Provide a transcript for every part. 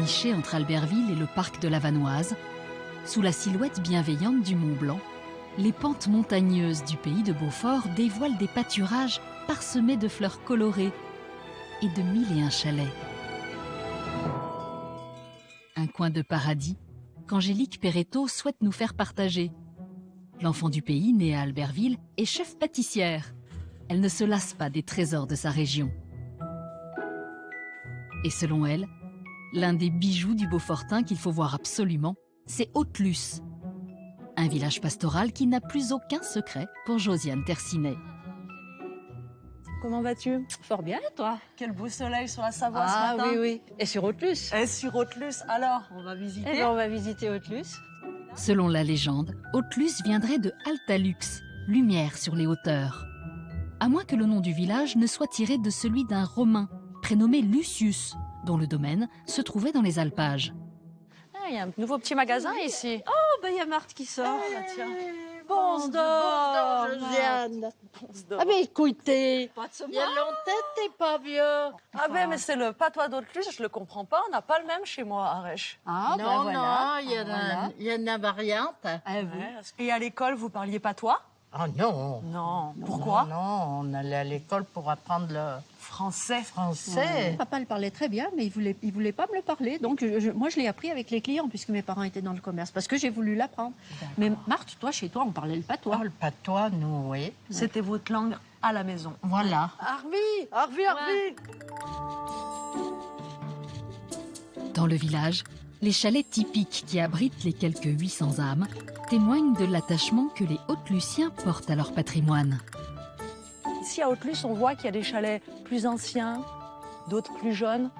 nichée entre Albertville et le parc de la Vanoise, sous la silhouette bienveillante du Mont Blanc, les pentes montagneuses du pays de Beaufort dévoilent des pâturages parsemés de fleurs colorées et de 1001 chalets. Un coin de paradis qu'Angélique Perretto souhaite nous faire partager. L'enfant du pays, née à Albertville, est chef pâtissière. Elle ne se lasse pas des trésors de sa région. Et selon elle, l'un des bijoux du Beaufortin qu'il faut voir absolument, c'est Haute-Luce, un village pastoral qui n'a plus aucun secret pour Josiane Tercinet. Comment vas-tu? Fort bien, toi? Quel beau soleil sur la Savoie ce matin. Ah oui, oui. Et sur Haute-Luce. Et sur Haute-Luce, alors, on va visiter. Eh bien, on va visiter Haute-Luce. Selon la légende, Haute-Luce viendrait de Altalux, lumière sur les hauteurs. À moins que le nom du village ne soit tiré de celui d'un Romain, prénommé Lucius, dont le domaine se trouvait dans les alpages. Ah, il y a un nouveau petit magasin ici. Oh, ben il y a Marthe qui sort. Ah, tiens. Bonjour, Josiane. Ah mais écoutez, Pas de ce il y a longtemps t'es pas vieux. Ah ben, mais c'est le patois d'Haute-Luce, je le comprends pas, on n'a pas le même chez moi, Arèche. Ah, ben non, voilà. non, il y a une variante. Ah, oui. Et à l'école, vous parliez patois? Ah non. Non. Pourquoi? Non, on allait à l'école pour apprendre le Français. français. Papa le parlait très bien, mais il voulait pas me le parler. Donc, moi, je l'ai appris avec les clients, puisque mes parents étaient dans le commerce, parce que j'ai voulu l'apprendre. Mais Marthe, toi, chez toi, on parlait le patois. Oh, le patois, nous, oui. C'était votre langue à la maison. Voilà. Harvey. Dans le village, les chalets typiques qui abritent les quelques 800 âmes témoignent de l'attachement que les Haute-Luciens portent à leur patrimoine. Ici, à Haute-Luce, on voit qu'il y a des chalets plus anciens, d'autres plus jeunes.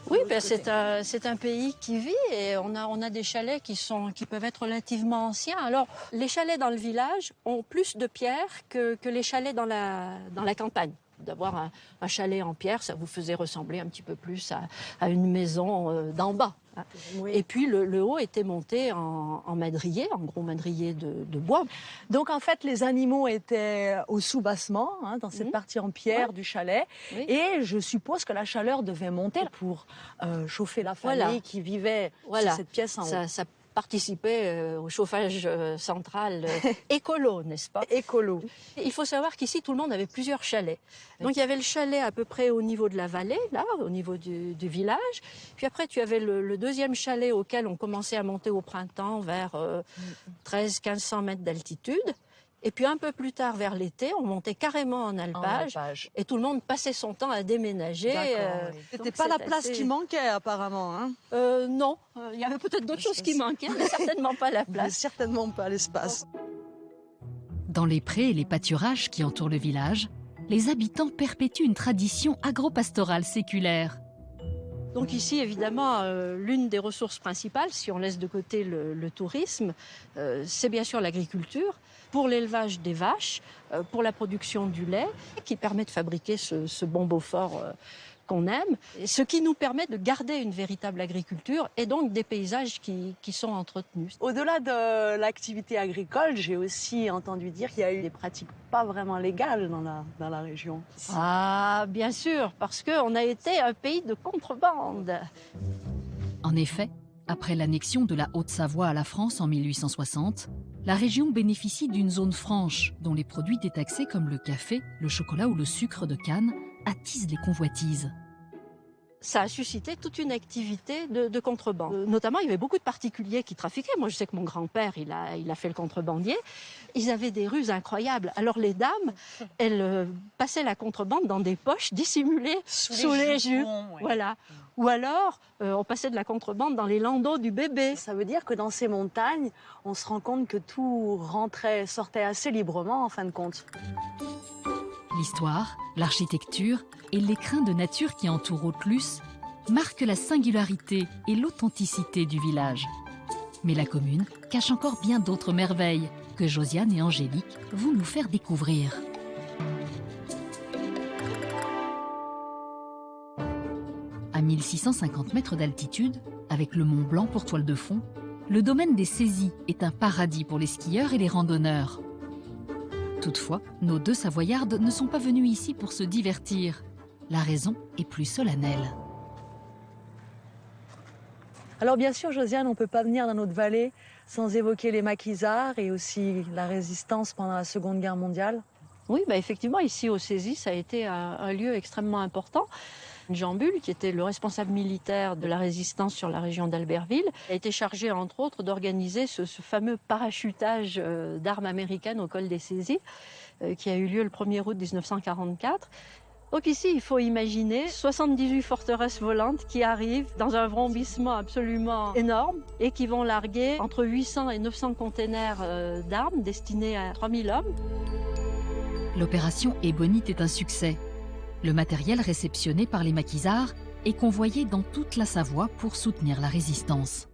Oui, ben, c'est un pays qui vit et on a des chalets qui peuvent être relativement anciens. Alors, les chalets dans le village ont plus de pierres que les chalets dans la campagne. D'avoir un chalet en pierre, ça vous faisait ressembler un petit peu plus à une maison d'en bas. Hein. Oui. Et puis le haut était monté en madrier, en gros madrier de bois. Donc en fait, les animaux étaient au soubassement, hein, dans cette partie en pierre du chalet. Oui. Et je suppose que la chaleur devait monter pour chauffer la famille Voilà. qui vivait Voilà. sur cette pièce en haut. Ça participait au chauffage central écolo, n'est-ce pas? Écolo. Il faut savoir qu'ici, tout le monde avait plusieurs chalets. Donc, il y avait le chalet à peu près au niveau de la vallée, là, au niveau du village. Puis après, tu avais le deuxième chalet auquel on commençait à monter au printemps vers 1300-1500 mètres d'altitude. Et puis un peu plus tard, vers l'été, on montait carrément en alpage. Et tout le monde passait son temps à déménager. Oui. C'était pas la place qui manquait apparemment. Hein. Non, il y avait peut-être d'autres choses qui manquaient, mais certainement pas la Mais place. certainement pas l'espace. Dans les prés et les pâturages qui entourent le village, les habitants perpétuent une tradition agro-pastorale séculaire. Donc ici, évidemment, l'une des ressources principales, si on laisse de côté le tourisme, c'est bien sûr l'agriculture, pour l'élevage des vaches, pour la production du lait, qui permet de fabriquer ce bon Beaufort qu'on aime, ce qui nous permet de garder une véritable agriculture et donc des paysages qui sont entretenus. Au-delà de l'activité agricole, j'ai aussi entendu dire qu'il y a eu des pratiques pas vraiment légales dans la région. Ah, bien sûr, parce qu'on a été un pays de contrebande. En effet, après l'annexion de la Haute-Savoie à la France en 1860, la région bénéficie d'une zone franche dont les produits détaxés comme le café, le chocolat ou le sucre de canne attisent les convoitises. Ça a suscité toute une activité de contrebande. Notamment, il y avait beaucoup de particuliers qui trafiquaient. Moi, je sais que mon grand-père, il a fait le contrebandier. Ils avaient des ruses incroyables. Alors, les dames, elles passaient la contrebande dans des poches dissimulées sous les jupes. Ouais. Voilà. Ou alors, on passait de la contrebande dans les landaux du bébé. Ça veut dire que dans ces montagnes, on se rend compte que tout sortait assez librement en fin de compte. L'histoire, l'architecture et l'écrin de nature qui entoure Haute-Luce marquent la singularité et l'authenticité du village. Mais la commune cache encore bien d'autres merveilles que Josiane et Angélique vont nous faire découvrir. À 1650 mètres d'altitude, avec le Mont Blanc pour toile de fond, le domaine des Saisies est un paradis pour les skieurs et les randonneurs. Toutefois, nos deux Savoyardes ne sont pas venues ici pour se divertir. La raison est plus solennelle. Alors bien sûr, Josiane, on ne peut pas venir dans notre vallée sans évoquer les maquisards et aussi la résistance pendant la Seconde Guerre mondiale. Oui, effectivement, ici au Césis, ça a été un lieu extrêmement important. Jean Bull, qui était le responsable militaire de la résistance sur la région d'Albertville, a été chargé, entre autres, d'organiser ce fameux parachutage d'armes américaines au col des Césis, qui a eu lieu le 1er août 1944. Donc ici, il faut imaginer 78 forteresses volantes qui arrivent dans un vrombissement absolument énorme et qui vont larguer entre 800 et 900 containers d'armes destinés à 3000 hommes. L'opération Ébonite est un succès. Le matériel réceptionné par les maquisards est convoyé dans toute la Savoie pour soutenir la résistance.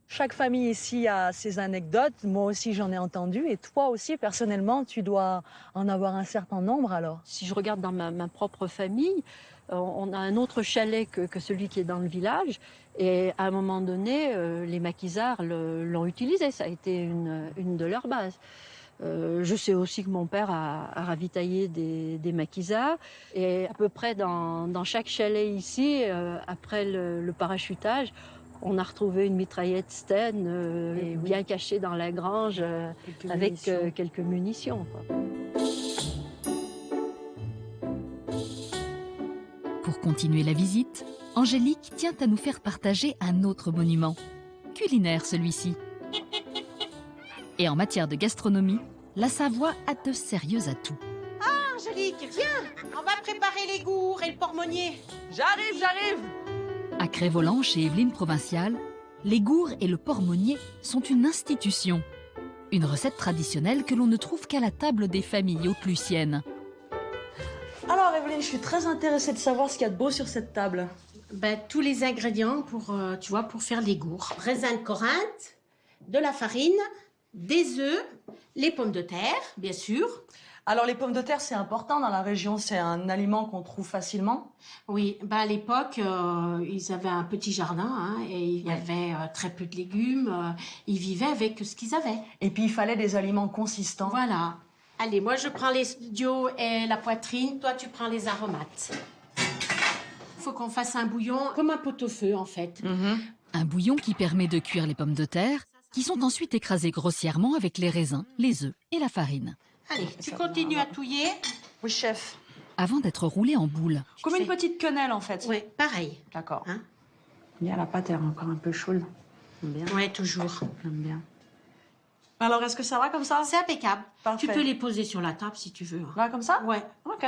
Chaque famille ici a ses anecdotes. Moi aussi, j'en ai entendu. Et toi aussi, personnellement, tu dois en avoir un certain nombre alors. Si je regarde dans ma propre famille, on a un autre chalet que celui qui est dans le village. Et à un moment donné, les maquisards l'ont utilisé. Ça a été une de leurs bases. Je sais aussi que mon père a ravitaillé des maquisards. Et à peu près dans chaque chalet ici, après le parachutage, on a retrouvé une mitraillette Sten bien cachée dans la grange avec quelques munitions. Pour continuer la visite, Angélique tient à nous faire partager un autre monument. Culinaire celui-ci. Et en matière de gastronomie, la Savoie a de sérieux atouts. Ah, Angélique, viens, on va préparer les gourds et le porc-monnier. J'arrive. À Cré-Voland, chez Evelyne Provinciale, les gourds et le porc-monnier sont une institution. Une recette traditionnelle que l'on ne trouve qu'à la table des familles haute-luciennes. Alors Evelyne, je suis très intéressée de savoir ce qu'il y a de beau sur cette table. Tous les ingrédients pour faire les gourds. Raisin de Corinthe, de la farine, des œufs, les pommes de terre, bien sûr. Alors les pommes de terre, c'est important dans la région, c'est un aliment qu'on trouve facilement. Oui, à l'époque, ils avaient un petit jardin et il y avait très peu de légumes. Ils vivaient avec ce qu'ils avaient. Et puis il fallait des aliments consistants. Voilà. Allez, moi je prends les studios et la poitrine, toi tu prends les aromates. Il faut qu'on fasse un bouillon comme un pot-au-feu en fait. Un bouillon qui permet de cuire les pommes de terre, qui sont ensuite écrasées grossièrement avec les raisins, les œufs et la farine. Allez, tu continues à touiller. Oui, chef. Avant d'être roulées en boule. Comme une petite quenelle en fait. Oui, pareil. D'accord. Hein? Bien, la pâte est encore un peu chaude. J'aime bien. Oui, toujours. J'aime bien. Alors, est-ce que ça va comme ça? C'est impeccable. Parfait. Tu peux les poser sur la table si tu veux. Là, comme ça? Ouais. Ok.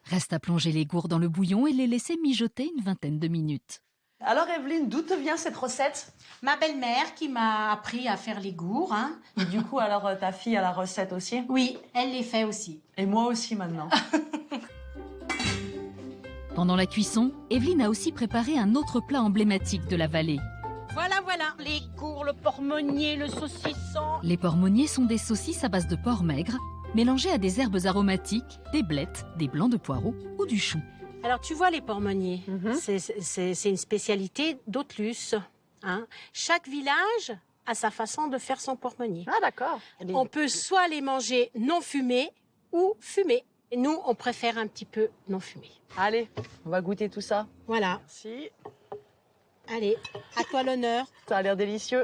Reste à plonger les gourds dans le bouillon et les laisser mijoter une vingtaine de minutes. Alors Evelyne, d'où te vient cette recette? Ma belle-mère qui m'a appris à faire les gourds. Hein. Et du coup, alors ta fille a la recette aussi? Oui, elle les fait aussi. Et moi aussi maintenant. Pendant la cuisson, Evelyne a aussi préparé un autre plat emblématique de la vallée. Voilà, les gourds, le porc-monnier, le saucisson. Les porc-monniers sont des saucisses à base de porc maigre, mélangées à des herbes aromatiques, des blettes, des blancs de poireaux ou du chou. Alors, tu vois les porc-monniers, c'est une spécialité d'Autelus. Hein. Chaque village a sa façon de faire son porc-monnier. Ah d'accord. On peut soit les manger non fumés ou fumés. Et nous, on préfère un petit peu non fumés. Allez, on va goûter tout ça. Voilà. Merci. Allez, à toi l'honneur. Ça a l'air délicieux.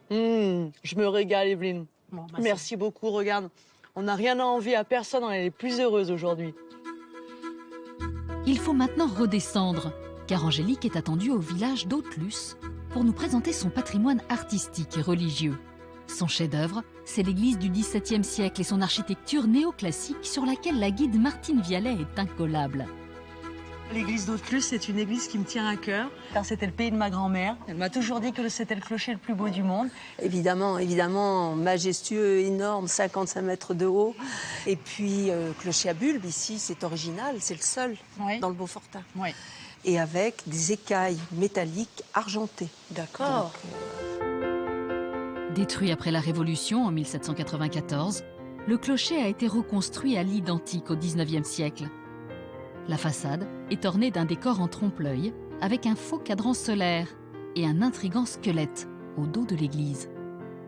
Je me régale, Evelyne. Bon, Merci beaucoup, regarde. On n'a rien à envier à personne, on est les plus heureuses aujourd'hui. Il faut maintenant redescendre, car Angélique est attendue au village d'Autelus pour nous présenter son patrimoine artistique et religieux. Son chef-d'œuvre, c'est l'église du XVIIe siècle et son architecture néoclassique sur laquelle la guide Martine Vialet est incollable. L'église d'Autelus, c'est une église qui me tient à cœur, car c'était le pays de ma grand-mère. Elle m'a toujours dit que c'était le clocher le plus beau du monde. Évidemment, majestueux, énorme, 55 mètres de haut. Et puis, clocher à bulbe, ici, c'est original, c'est le seul dans le Beaufortin. Oui. Et avec des écailles métalliques argentées. D'accord. Détruit après la Révolution en 1794, le clocher a été reconstruit à l'identique au XIXe siècle. La façade est ornée d'un décor en trompe-l'œil avec un faux cadran solaire et un intrigant squelette au dos de l'église.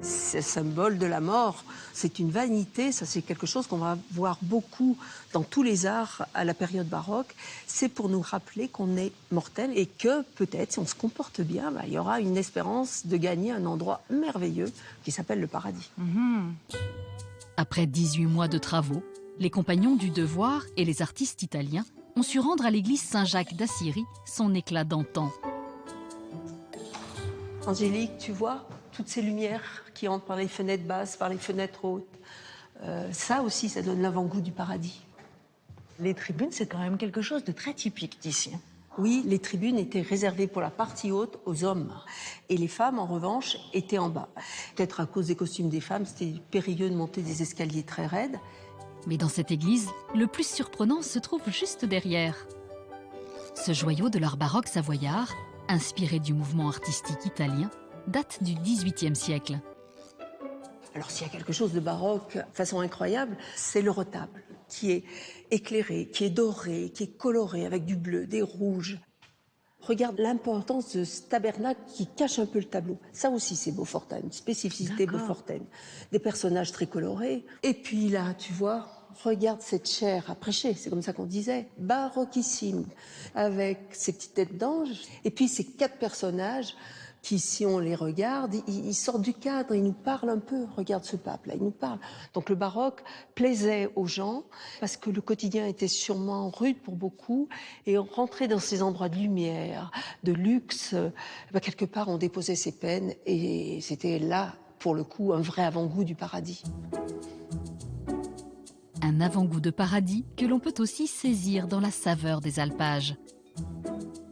C'est le symbole de la mort. C'est une vanité, ça c'est quelque chose qu'on va voir beaucoup dans tous les arts à la période baroque. C'est pour nous rappeler qu'on est mortel et que peut-être, si on se comporte bien, il y aura une espérance de gagner un endroit merveilleux qui s'appelle le paradis. Après 18 mois de travaux, les compagnons du devoir et les artistes italiens ont su rendre à l'église Saint-Jacques d'Assyrie son éclat d'antan. Angélique, tu vois toutes ces lumières qui entrent par les fenêtres basses, par les fenêtres hautes. Ça aussi, ça donne l'avant-goût du paradis. Les tribunes, c'est quand même quelque chose de très typique d'ici. Oui, les tribunes étaient réservées pour la partie haute aux hommes. Et les femmes, en revanche, étaient en bas. Peut-être à cause des costumes des femmes, c'était périlleux de monter des escaliers très raides. Mais dans cette église, le plus surprenant se trouve juste derrière. Ce joyau de l'art baroque savoyard, inspiré du mouvement artistique italien, date du XVIIIe siècle. Alors s'il y a quelque chose de baroque, de façon incroyable, c'est le retable, qui est éclairé, qui est doré, qui est coloré avec du bleu, des rouges. Regarde l'importance de ce tabernacle qui cache un peu le tableau. Ça aussi, c'est Beaufortain, une spécificité beaufortaine. Des personnages très colorés. Et puis là, tu vois, regarde cette chaire à prêcher, c'est comme ça qu'on disait, baroquissime, avec ses petites têtes d'ange. Et puis ces 4 personnages qui, si on les regarde, ils sortent du cadre, ils nous parlent un peu. Regarde ce pape-là, il nous parle. Donc le baroque plaisait aux gens, parce que le quotidien était sûrement rude pour beaucoup, et on rentrait dans ces endroits de lumière, de luxe, quelque part on déposait ses peines, et c'était là, pour le coup, un vrai avant-goût du paradis. Un avant-goût de paradis que l'on peut aussi saisir dans la saveur des alpages.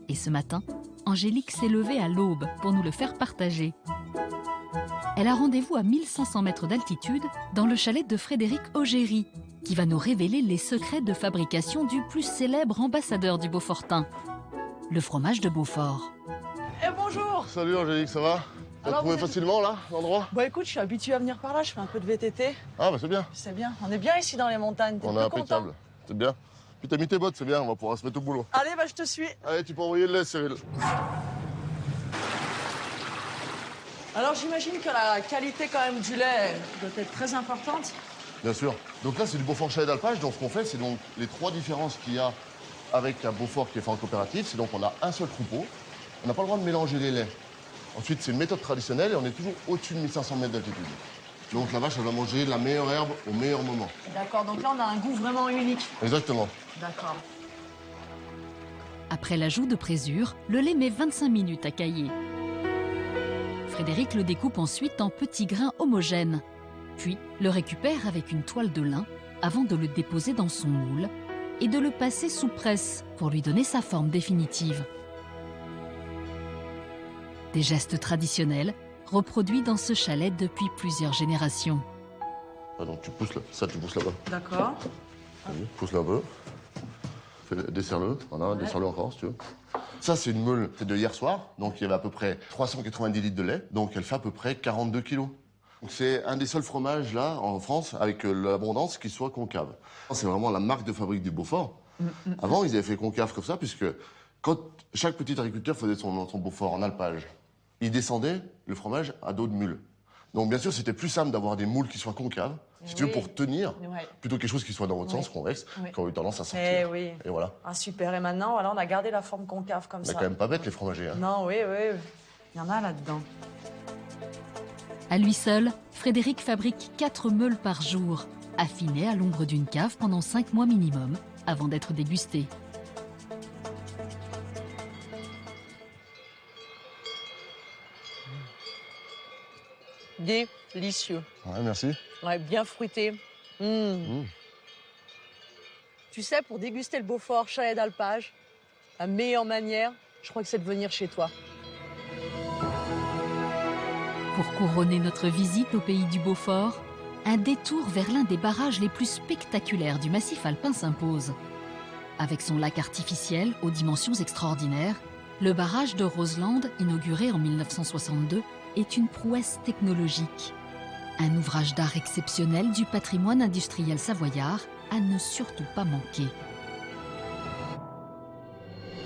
Et ce matin, Angélique s'est levée à l'aube pour nous le faire partager. Elle a rendez-vous à 1500 mètres d'altitude dans le chalet de Frédéric Augéry, qui va nous révéler les secrets de fabrication du plus célèbre ambassadeur du Beaufortain, le fromage de Beaufort. Eh bonjour! Salut Angélique, ça va? T'as trouvé facilement là, l'endroit? Bon écoute, je suis habituée à venir par là, je fais un peu de VTT. Ah bah c'est bien. C'est bien, on est bien ici dans les montagnes. On est impeccable, c'est bien. Puis t'as mis tes bottes, c'est bien, on va pouvoir se mettre au boulot. Allez, bah je te suis. Allez, tu peux envoyer le lait, Cyril. Alors j'imagine que la qualité quand même du lait doit être très importante. Bien sûr. Donc là, c'est du Beaufort chalet d'alpage. Donc ce qu'on fait, c'est donc les 3 différences qu'il y a avec un Beaufort qui est fait en coopérative. C'est donc on a un seul troupeau. On n'a pas le droit de mélanger les laits. Ensuite, c'est une méthode traditionnelle et on est toujours au-dessus de 1500 mètres d'altitude. Donc la vache, elle va manger la meilleure herbe au meilleur moment. D'accord, donc là on a un goût vraiment unique. Exactement. D'accord. Après l'ajout de présure, le lait met 25 minutes à cailler. Frédéric le découpe ensuite en petits grains homogènes, puis le récupère avec une toile de lin avant de le déposer dans son moule et de le passer sous presse pour lui donner sa forme définitive. Des gestes traditionnels reproduits dans ce chalet depuis plusieurs générations. Ah, donc tu pousses là, ça tu pousses là-bas. D'accord. Vas-y, pousse là un peu. Desserre-le, voilà, desserre-le encore si tu veux. Ça, c'est une meule, c'est de hier soir, donc il y avait à peu près 390 litres de lait, donc elle fait à peu près 42 kilos. C'est un des seuls fromages là, en France, avec l'abondance, qui soit concave. C'est vraiment la marque de fabrique du Beaufort. Avant, ils avaient fait concave comme ça, puisque quand chaque petit agriculteur faisait son Beaufort en alpage, il descendait le fromage à dos de mule. Donc bien sûr, c'était plus simple d'avoir des moules qui soient concaves, si tu veux, pour tenir, plutôt que quelque chose qui soit dans l'autre sens, convexe, qui aurait eu tendance à sortir. Eh oui. Et voilà. Ah super, et maintenant, voilà, on a gardé la forme concave comme ça. C'est quand même pas bête, les fromagers. Hein. Non, oui, oui. Il y en a là-dedans. À lui seul, Frédéric fabrique 4 meules par jour, affinées à l'ombre d'une cave pendant 5 mois minimum, avant d'être dégustées. Délicieux. Ouais, merci. Ouais, bien fruité. Tu sais, pour déguster le Beaufort chalet d'alpage, la meilleure manière, je crois que c'est de venir chez toi. Pour couronner notre visite au pays du Beaufort, un détour vers l'un des barrages les plus spectaculaires du massif alpin s'impose. Avec son lac artificiel aux dimensions extraordinaires, le barrage de Roseland, inauguré en 1962, est une prouesse technologique. Un ouvrage d'art exceptionnel du patrimoine industriel savoyard à ne surtout pas manquer.